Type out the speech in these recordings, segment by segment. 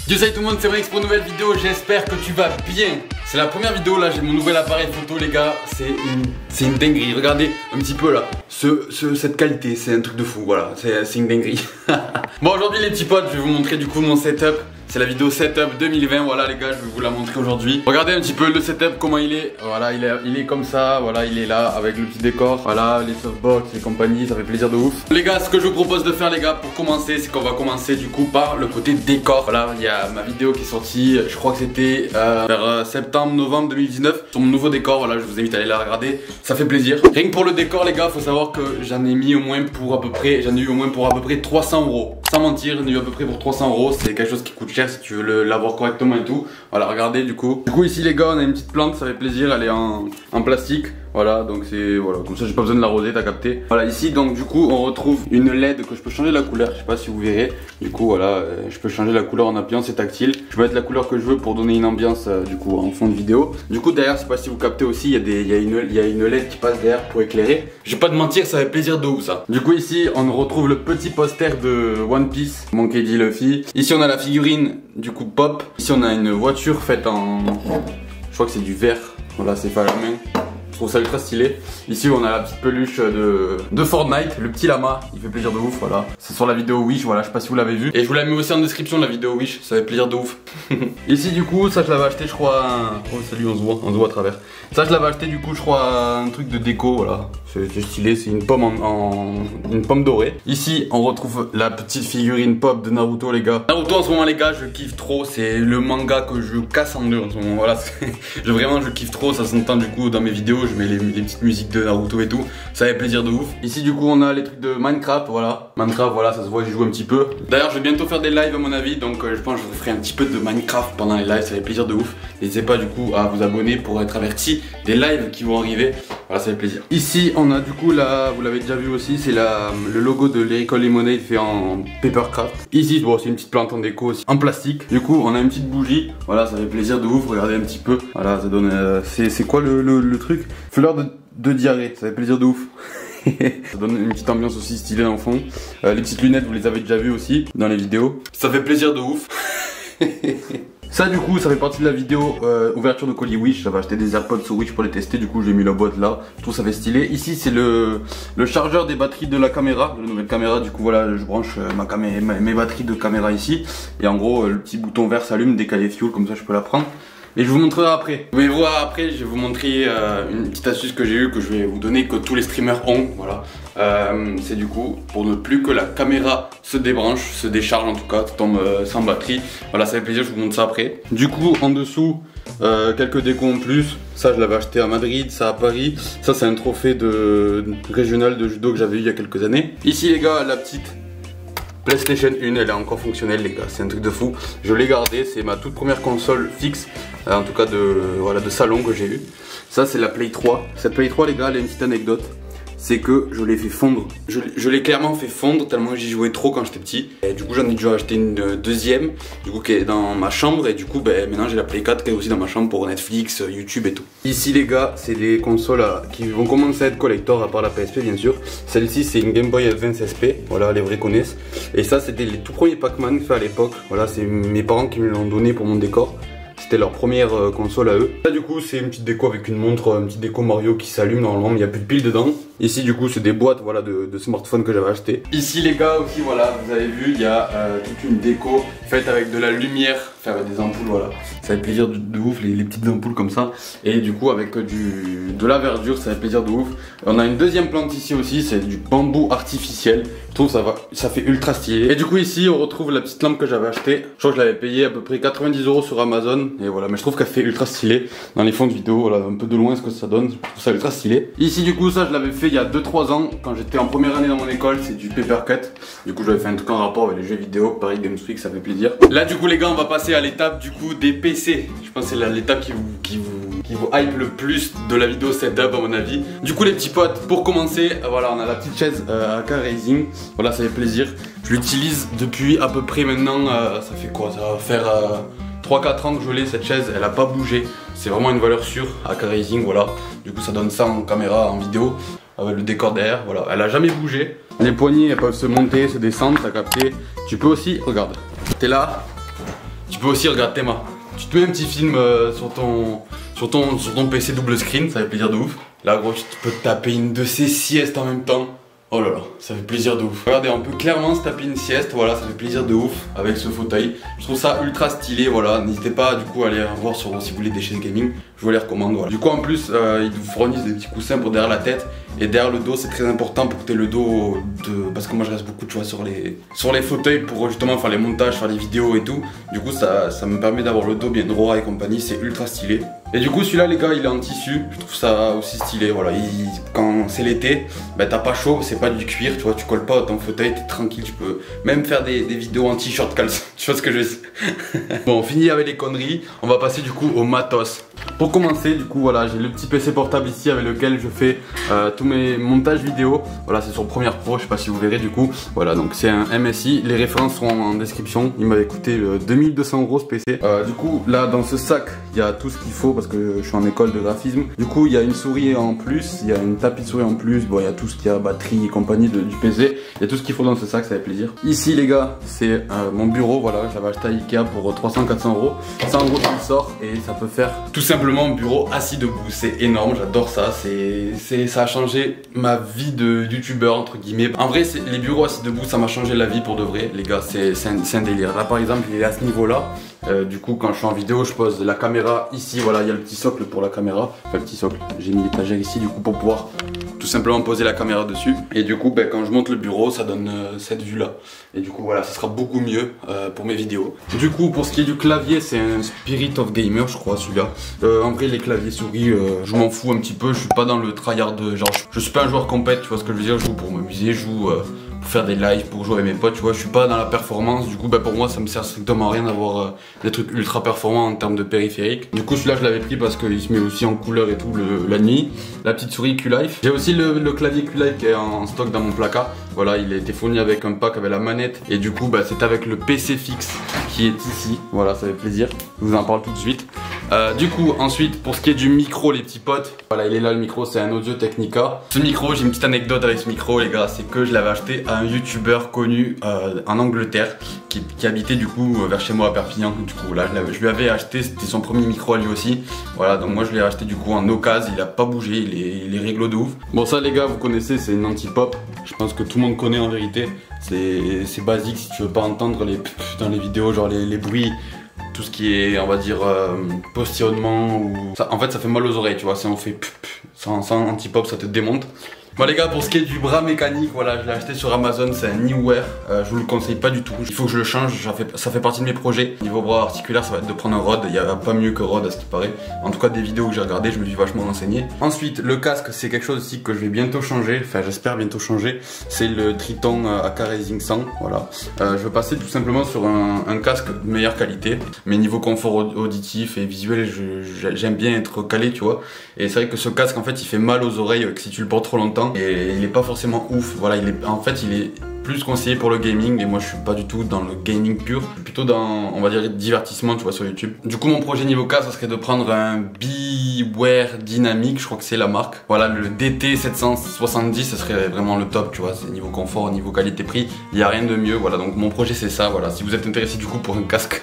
Yo salut tout le monde, c'est Max pour une nouvelle vidéo, j'espère que tu vas bien. C'est la première vidéo là, j'ai mon nouvel appareil photo les gars, c'est une dinguerie. Regardez un petit peu là, cette qualité, c'est un truc de fou, voilà, c'est une dinguerie. Bon aujourd'hui les petits potes, je vais vous montrer du coup mon setup. C'est la vidéo setup 2020, voilà les gars, je vais vous la montrer aujourd'hui. Regardez un petit peu le setup, comment il est. Voilà, il est comme ça, voilà, il est là avec le petit décor. Voilà, les softbox, les compagnies, ça fait plaisir de ouf. Les gars, ce que je vous propose de faire les gars, pour commencer, c'est qu'on va commencer du coup par le côté décor. Voilà, il y a ma vidéo qui est sortie, je crois que c'était vers septembre, novembre 2019. Sur mon nouveau décor, voilà, je vous invite à aller la regarder, ça fait plaisir. Rien que pour le décor les gars, faut savoir que j'en ai mis au moins pour à peu près, 300 €. Sans mentir, j'en ai eu à peu près pour 300 €, c'est quelque chose qui coûte cher si tu veux l'avoir correctement et tout. Voilà, regardez du coup. Du coup ici les gars, on a une petite plante, ça fait plaisir, elle est en plastique. Voilà, donc c'est, voilà, comme ça j'ai pas besoin de l'arroser, t'as capté. Voilà, ici donc du coup on retrouve une LED que je peux changer la couleur, je sais pas si vous verrez. Du coup voilà, je peux changer la couleur en appuyant, c'est tactile. Je peux mettre la couleur que je veux pour donner une ambiance du coup en fond de vidéo. Du coup derrière, je sais pas si vous captez aussi, il y a une LED qui passe derrière pour éclairer. Je vais pas te mentir, ça fait plaisir de ouf ça. Du coup ici on retrouve le petit poster de One Piece, Monkey D. Luffy. Ici on a la figurine du coup Pop. Ici on a une voiture faite en, je crois que c'est du verre. Voilà, c'est fait à la main. Je trouve ça ultra stylé. Ici on a la petite peluche de Fortnite, le petit lama, il fait plaisir de ouf, voilà. C'est sur la vidéo Wish, voilà, je sais pas si vous l'avez vu. Et je vous la mets aussi en description la vidéo Wish, ça fait plaisir de ouf. Ici du coup, ça je l'avais acheté je crois, oh salut, on se voit à travers. Ça je l'avais acheté du coup je crois un truc de déco, voilà. C'est stylé, c'est une pomme une pomme dorée. Ici on retrouve la petite figurine Pop de Naruto les gars. Naruto en ce moment les gars, je kiffe trop, c'est le manga que je casse en deux en ce moment, voilà. Vraiment je kiffe trop, ça s'entend du coup dans mes vidéos. Je mets les petites musiques de Naruto et tout, ça fait plaisir de ouf. Ici du coup on a les trucs de Minecraft, voilà. Minecraft, voilà, ça se voit, j'y joue un petit peu. D'ailleurs je vais bientôt faire des lives à mon avis, donc je pense que je vous ferai un petit peu de Minecraft pendant les lives, ça fait plaisir de ouf. N'hésitez pas du coup à vous abonner pour être averti des lives qui vont arriver, voilà, ça fait plaisir. Ici on a du coup là, vous l'avez déjà vu aussi, c'est le logo de Lyrical Lemonade fait en Papercraft. Ici bon, c'est une petite plante en déco aussi, en plastique. Du coup on a une petite bougie, voilà, ça fait plaisir de ouf, regardez un petit peu. Voilà, ça donne, c'est quoi le truc? Fleur de diarrhée, ça fait plaisir de ouf. Ça donne une petite ambiance aussi stylée en fond. Les petites lunettes, vous les avez déjà vues aussi dans les vidéos. Ça fait plaisir de ouf. Ça du coup, ça fait partie de la vidéo ouverture de colis Wish. J'avais acheté des AirPods sur Wish pour les tester, du coup j'ai mis la boîte là. Je trouve ça fait stylé. Ici c'est le chargeur des batteries de la caméra, de la nouvelle caméra. Du coup voilà, je branche mes batteries de caméra ici. Et en gros, le petit bouton vert s'allume dès qu'elle est fuel, comme ça je peux la prendre. Et je vous montrerai après. Vous allez voir après, je vais vous montrer une petite astuce que j'ai eue, que je vais vous donner, que tous les streamers ont. Voilà. C'est du coup pour ne plus que la caméra se débranche, se décharge en tout cas, tombe sans batterie. Voilà, ça fait plaisir, je vous montre ça après. Du coup, en dessous, quelques décos en plus. Ça, je l'avais acheté à Madrid, ça à Paris. Ça, c'est un trophée régional de judo que j'avais eu il y a quelques années. Ici, les gars, la petite PlayStation 1, elle est encore fonctionnelle les gars, c'est un truc de fou. Je l'ai gardée, c'est ma toute première console fixe, en tout cas de salon que j'ai eu. Ça c'est la Play 3. Cette Play 3 les gars, elle a une petite anecdote. C'est que je l'ai fait fondre. Je l'ai clairement fait fondre tellement j'y jouais trop quand j'étais petit. Et du coup j'en ai déjà acheté une deuxième, du coup qui est dans ma chambre. Et du coup maintenant j'ai la Play 4 qui est aussi dans ma chambre pour Netflix, YouTube et tout. Ici les gars, c'est des consoles qui vont commencer à être collector à part la PSP bien sûr. Celle-ci c'est une Game Boy Advance SP, voilà les vrais connaissent. Et ça c'était les tout premiers Pac-Man faits à l'époque. Voilà, c'est mes parents qui me l'ont donné pour mon décor. C'était leur première console à eux. Là du coup c'est une petite déco avec une montre, une petite déco Mario qui s'allume normalement, mais il n'y a plus de piles dedans. Ici du coup c'est des boîtes voilà, de smartphones que j'avais acheté. Ici les gars aussi voilà, vous avez vu, il y a toute une déco faite avec de la lumière, fait avec des ampoules voilà. Ça fait plaisir de ouf les petites ampoules comme ça. Et du coup avec de la verdure, ça fait plaisir de ouf. On a une deuxième plante ici aussi, c'est du bambou artificiel. Je trouve ça fait ultra stylé. Et du coup ici on retrouve la petite lampe que j'avais achetée. Je crois que je l'avais payée à peu près 90 € sur Amazon. Et voilà, mais je trouve qu'elle fait ultra stylé dans les fonds de vidéo, voilà, un peu de loin ce que ça donne, je trouve ça ultra stylé. Ici du coup ça je l'avais fait il y a 2-3 ans quand j'étais en première année dans mon école, c'est du Papercut. Du coup j'avais fait un truc en rapport avec les jeux vidéo, pareil Games Week, ça fait plaisir. Là du coup les gars on va passer à l'étape du coup des PC. Je pense que c'est l'étape qui vous hype le plus de la vidéo setup à mon avis. Du coup les petits potes, pour commencer, voilà on a la petite chaise AK Raising, voilà ça fait plaisir. Je l'utilise depuis à peu près maintenant, ça fait quoi, ça va faire 3-4 ans que je l'ai cette chaise, elle a pas bougé. C'est vraiment une valeur sûre, AK Raising, voilà. Du coup ça donne ça en caméra, en vidéo, avec le décor derrière, voilà. Elle a jamais bougé. Les poignées elles peuvent se monter, se descendre, t'as capté. Tu peux aussi, regarde, t'es là, tu peux aussi regarder Théma. Tu te mets un petit film sur ton PC double screen, ça fait plaisir de ouf. Là gros tu peux te taper une de ces siestes en même temps. Oh là là, ça fait plaisir de ouf. Regardez, on peut clairement se taper une sieste, voilà, ça fait plaisir de ouf avec ce fauteuil. Je trouve ça ultra stylé, voilà. N'hésitez pas du coup à aller voir si vous voulez des chaises gaming, je vous les recommande. Voilà. Du coup en plus, ils vous fournissent des petits coussins pour derrière la tête et derrière le dos, c'est très important pour que tu aies le dos de... Parce que moi je reste beaucoup, tu vois, sur les fauteuils pour justement faire les montages, faire les vidéos et tout. Du coup ça me permet d'avoir le dos bien droit et compagnie, c'est ultra stylé. Et du coup celui-là les gars, il est en tissu, je trouve ça aussi stylé, voilà. Quand c'est l'été, bah t'as pas chaud, c'est pas du cuir, tu vois, tu colles pas à ton fauteuil, t'es tranquille, tu peux même faire des vidéos en t-shirt caleçon, tu vois ce que je veux dire. Bon, on finit avec les conneries, on va passer du coup au matos. Pour commencer, du coup voilà, j'ai le petit PC portable ici avec lequel je fais tous mes montages vidéo. Voilà, c'est sur Premiere Pro, je sais pas si vous verrez du coup. Voilà, donc c'est un MSI, les références seront en description. Il m'avait coûté 2200 € ce PC. Du coup là dans ce sac, il y a tout ce qu'il faut parce que je suis en école de graphisme. Du coup il y a une souris en plus, il y a une tapis de souris en plus, bon il y a tout ce qu'il y a, batterie et compagnie du PC. Il y a tout ce qu'il faut dans ce sac, ça fait plaisir. Ici les gars, c'est mon bureau, voilà, j'avais acheté à Ikea pour 300-400 €. 100 € qui sort et ça peut faire tout simplement bureau assis debout, c'est énorme, j'adore ça, ça a changé ma vie de youtubeur entre guillemets. En vrai les bureaux assis debout ça m'a changé la vie pour de vrai les gars, c'est un délire. Là par exemple il est à ce niveau là, du coup quand je suis en vidéo je pose la caméra ici, voilà il y a le petit socle pour la caméra, enfin le petit socle, j'ai mis l'étagère ici du coup pour pouvoir tout simplement poser la caméra dessus. Et du coup quand je monte le bureau ça donne cette vue là. Et du coup voilà, ça sera beaucoup mieux pour mes vidéos. Du coup pour ce qui est du clavier, c'est un Spirit of Gamer je crois celui-là. En vrai les claviers souris, je m'en fous un petit peu, je suis pas dans le tryhard de genre, je suis pas un joueur compète, tu vois ce que je veux dire, je joue pour m'amuser, je joue pour faire des lives, pour jouer avec mes potes, tu vois, je suis pas dans la performance, du coup pour moi ça me sert strictement à rien d'avoir des trucs ultra performants en termes de périphérique. Du coup celui-là je l'avais pris parce qu'il se met aussi en couleur et tout la nuit. La petite souris Q-Life. J'ai aussi le clavier Q-Life qui est en stock dans mon placard. Voilà, il a été fourni avec un pack avec la manette et du coup c'est avec le PC fixe qui est ici. Voilà, ça fait plaisir, je vous en parle tout de suite. Du coup ensuite pour ce qui est du micro les petits potes, voilà il est là le micro, c'est un Audio Technica. Ce micro, j'ai une petite anecdote avec ce micro les gars, c'est que je l'avais acheté à un youtubeur connu en Angleterre qui habitait du coup vers chez moi à Perpignan. Du coup là je lui avais acheté, c'était son premier micro à lui aussi. Voilà, donc moi je l'ai acheté du coup en occasion, il a pas bougé, il est réglo de ouf. Bon ça les gars vous connaissez, c'est une anti-pop, je pense que tout le monde connaît en vérité. C'est basique si tu veux pas entendre les dans les vidéos, genre les bruits, tout ce qui est on va dire postillonnement ou ça, en fait ça fait mal aux oreilles, tu vois, si on fait sans anti-pop ça te démonte. Bon les gars, pour ce qui est du bras mécanique, voilà, je l'ai acheté sur Amazon, c'est un Neewer, je vous le conseille pas du tout, il faut que je le change, ça fait partie de mes projets. Niveau bras articulaire, ça va être de prendre un rod, il n'y a pas mieux que rod à ce qui paraît. En tout cas des vidéos que j'ai regardées, je me suis vachement renseigné. Ensuite, le casque, c'est quelque chose aussi que je vais bientôt changer, enfin j'espère bientôt changer, c'est le Triton AK Rising 100, voilà. Je veux passer tout simplement sur un casque de meilleure qualité, mais niveau confort auditif et visuel, j'aime bien être calé, tu vois. Et c'est vrai que ce casque en fait il fait mal aux oreilles si tu le portes trop longtemps. Et il est pas forcément ouf, voilà, en fait il est plus conseillé pour le gaming et moi je suis pas du tout dans le gaming pur, je suis plutôt dans on va dire divertissement, tu vois, sur YouTube. Du coup mon projet niveau cas ça serait de prendre un Beware Dynamic, je crois que c'est la marque. Voilà, le DT 770 ça serait vraiment le top, tu vois, c'est niveau confort, niveau qualité prix, il y a rien de mieux. Voilà, donc mon projet c'est ça, voilà, si vous êtes intéressé du coup pour un casque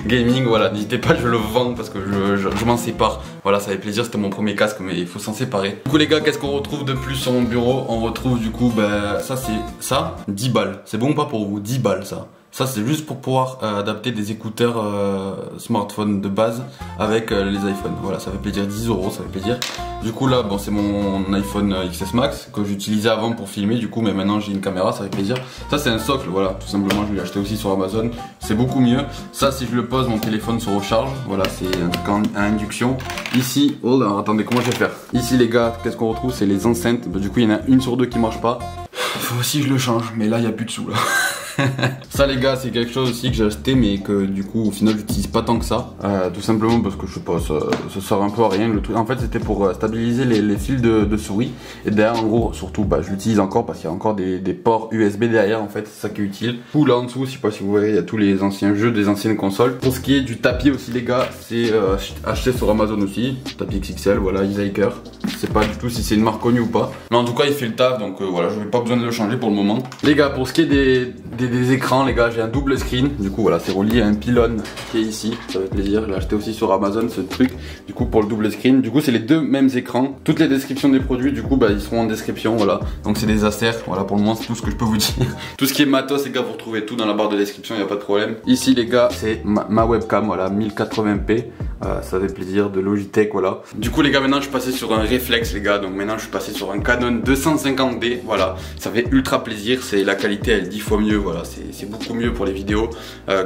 gaming, voilà, n'hésitez pas, je le vends parce que je m'en sépare. Voilà, ça fait plaisir, c'était mon premier casque mais il faut s'en séparer. Du coup les gars, qu'est-ce qu'on retrouve de plus sur mon bureau? On retrouve du coup ça c'est ça, 10 balles. C'est bon ou pas pour vous? 10 balles ça. Ça c'est juste pour pouvoir adapter des écouteurs smartphone de base avec les iPhones. Voilà, ça fait plaisir, 10 €, ça fait plaisir. Du coup là, bon c'est mon iPhone XS Max que j'utilisais avant pour filmer du coup, mais maintenant j'ai une caméra, ça fait plaisir. Ça c'est un socle, voilà, tout simplement je l'ai acheté aussi sur Amazon. C'est beaucoup mieux. Ça si je le pose, mon téléphone se recharge. Voilà, c'est un truc à induction. Ici, oh là, attendez, comment je vais faire? Ici les gars, qu'est-ce qu'on retrouve? C'est les enceintes. Bah, du coup il y en a une sur deux qui marche pas. Faut aussi que je le change, mais là il n'y a plus de sous là. Ça les gars, c'est quelque chose aussi que j'ai acheté mais que du coup au final j'utilise pas tant que ça, tout simplement parce que je sais pas, ça sert un peu à rien le truc. En fait c'était pour stabiliser les fils de souris et derrière en gros surtout je l'utilise encore parce qu'il y a encore des ports USB derrière, en fait c'est ça qui est utile. Ou là en dessous, je sais pas si vous voyez, il y a tous les anciens jeux des anciennes consoles. Pour ce qui est du tapis aussi les gars, c'est acheté sur Amazon aussi, tapis XXL, voilà, Isaiker. Je sais pas du tout si c'est une marque connue ou pas, mais en tout cas il fait le taf, donc voilà, je n'ai pas besoin de le changer pour le moment. Les gars, pour ce qui est des des écrans les gars, j'ai un double screen. Du coup voilà, c'est relié à un pylône qui est ici. Ça fait plaisir, je l'ai acheté aussi sur Amazon ce truc. Du coup pour le double screen, du coup c'est les deux mêmes écrans. Toutes les descriptions des produits du coup bah ils seront en description, voilà. Donc c'est des Acer, voilà pour le moment c'est tout ce que je peux vous dire. Tout ce qui est matos les gars, vous retrouvez tout dans la barre de description, il n'y a pas de problème. Ici les gars c'est ma webcam, voilà 1080p. Ça fait plaisir, de Logitech, voilà. Du coup les gars, maintenant je suis passé sur un réflexe les gars. Donc maintenant je suis passé sur un Canon 250D, voilà. Ça fait ultra plaisir, c'est la qualité elle est 10 fois mieux, voilà. C'est beaucoup mieux pour les vidéos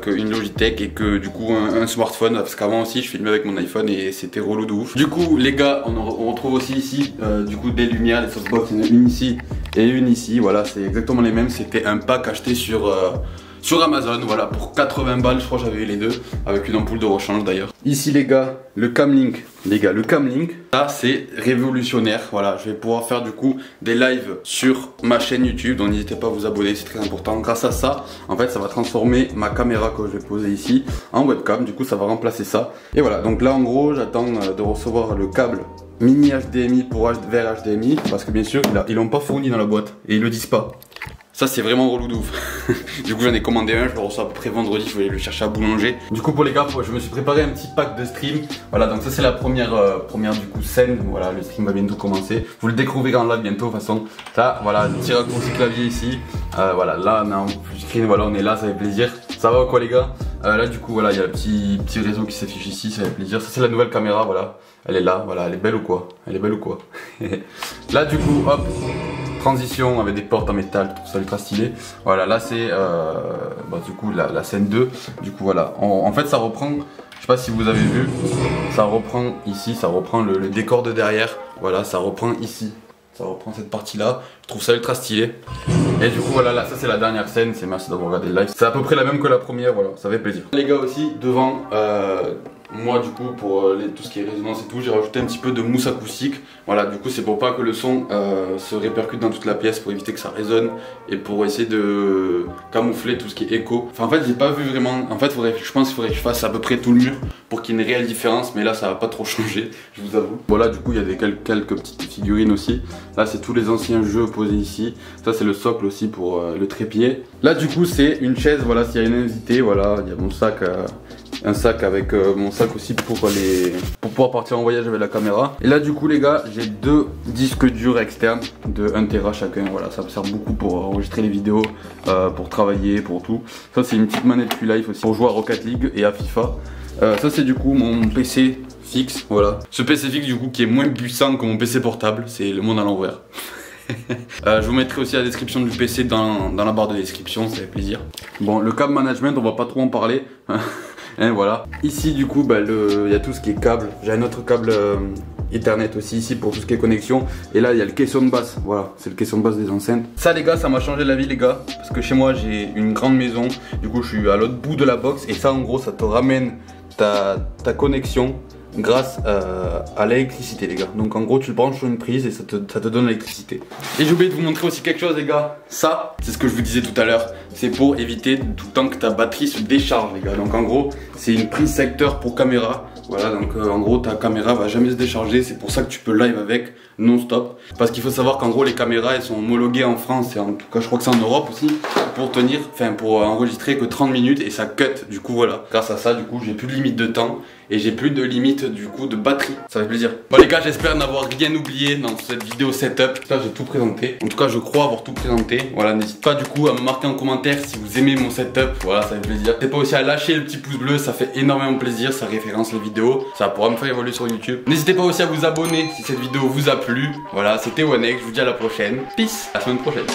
qu'une Logitech et que du coup un smartphone. Parce qu'avant aussi je filmais avec mon iPhone et c'était relou de ouf. Du coup les gars, on retrouve aussi ici du coup des lumières, les softbox, il y en a une ici et une ici, voilà. C'est exactement les mêmes, c'était un pack acheté sur Amazon, voilà, pour 80 balles, je crois que j'avais eu les deux, avec une ampoule de rechange d'ailleurs. Ici les gars, le Camlink, ça c'est révolutionnaire, voilà, je vais pouvoir faire du coup des lives sur ma chaîne YouTube, donc n'hésitez pas à vous abonner, c'est très important. Grâce à ça, en fait, ça va transformer ma caméra que je vais poser ici en webcam, du coup ça va remplacer ça. Et voilà, donc là en gros, j'attends de recevoir le câble mini HDMI vers HDMI, parce que bien sûr, ils l'ont pas fourni dans la boîte, et ils le disent pas. Ça c'est vraiment relou de ouf. Du coup j'en ai commandé un, je le reçois à peu près vendredi, je vais aller le chercher à boulanger. Du coup pour les gars, je me suis préparé un petit pack de stream. Voilà, donc ça c'est la première du coup scène. Voilà, le stream va bientôt commencer. Vous le découvrirez en live bientôt de toute façon. Ça, voilà, petit raccourci clavier ici. Voilà, là on a un screen, voilà, on est là, ça fait plaisir. Ça va ou quoi les gars? Là du coup voilà, il y a le petit réseau qui s'affiche ici, ça fait plaisir. Ça c'est la nouvelle caméra, voilà. Elle est là, voilà, elle est belle ou quoi? Elle est belle ou quoi? Là du coup, hop, transition avec des portes en métal, tout ça ultra stylé. Voilà, là c'est du coup la scène 2. Du coup voilà, en fait ça reprend, je sais pas si vous avez vu, ça reprend ici, ça reprend le décor de derrière. Voilà, ça reprend ici. Ça reprend cette partie là, je trouve ça ultra stylé. Et du coup voilà, là ça c'est la dernière scène, c'est merci d'avoir regardé le live. C'est à peu près la même que la première, voilà, ça fait plaisir. Les gars aussi, devant moi du coup pour tout ce qui est résonance et tout, j'ai rajouté un petit peu de mousse acoustique. Voilà, du coup c'est pour pas que le son se répercute dans toute la pièce, pour éviter que ça résonne et pour essayer de camoufler tout ce qui est écho. Enfin en fait j'ai pas vu vraiment, en fait je pense qu'il faudrait que je fasse à peu près tout le mur pour qu'il y ait une réelle différence, mais là ça va pas trop changer, je vous avoue. Voilà, du coup il y a quelques petites figurines aussi. Là c'est tous les anciens jeux posés ici. Ça c'est le socle aussi pour le trépied. Là du coup c'est une chaise, voilà, s'il y a une invitée, voilà, il y a mon sac. Un sac avec mon sac aussi pour pouvoir partir en voyage avec la caméra. Et là du coup les gars, j'ai deux disques durs externes de 1 Tera chacun. Voilà, ça me sert beaucoup pour enregistrer les vidéos, pour travailler, pour tout. Ça c'est une petite manette Q-Life aussi pour jouer à Rocket League et à FIFA. Ça c'est du coup mon PC fixe, voilà. Ce PC fixe du coup qui est moins puissant que mon PC portable, c'est le monde à l'envers. Je vous mettrai aussi la description du PC dans la barre de description, ça fait plaisir. Bon, le câble management, on va pas trop en parler. Et voilà. Ici du coup il y a tout ce qui est câble. J'ai un autre câble Ethernet aussi ici pour tout ce qui est connexion. Et là il y a le caisson de basse. Voilà, c'est le caisson de basse des enceintes. Ça les gars, ça m'a changé la vie les gars. Parce que chez moi j'ai une grande maison. Du coup je suis à l'autre bout de la box. Et ça en gros ça te ramène ta connexion grâce à l'électricité les gars. Donc en gros tu le branches sur une prise et ça te donne l'électricité. Et j'ai oublié de vous montrer aussi quelque chose les gars. Ça c'est ce que je vous disais tout à l'heure. C'est pour éviter tout le temps que ta batterie se décharge les gars. Donc en gros c'est une prise secteur pour caméra. Voilà, donc en gros ta caméra va jamais se décharger. C'est pour ça que tu peux live avec non stop. Parce qu'il faut savoir qu'en gros les caméras elles sont homologuées en France et en tout cas je crois que c'est en Europe aussi, pour enregistrer que 30 minutes et ça cut. Du coup voilà, grâce à ça du coup j'ai plus de limite de temps et j'ai plus de limite du coup de batterie. Ça fait plaisir. Bon les gars, j'espère n'avoir rien oublié dans cette vidéo setup. Là j'ai tout présenté. En tout cas je crois avoir tout présenté. Voilà, n'hésite pas du coup à me marquer en commentaire si vous aimez mon setup. Voilà, ça fait plaisir. N'hésitez pas aussi à lâcher le petit pouce bleu, ça fait énormément plaisir, ça référence les vidéos. Ça pourra me faire évoluer sur YouTube. N'hésitez pas aussi à vous abonner si cette vidéo vous a plu. Voilà, c'était One Egg, je vous dis à la prochaine. Peace, à la semaine prochaine.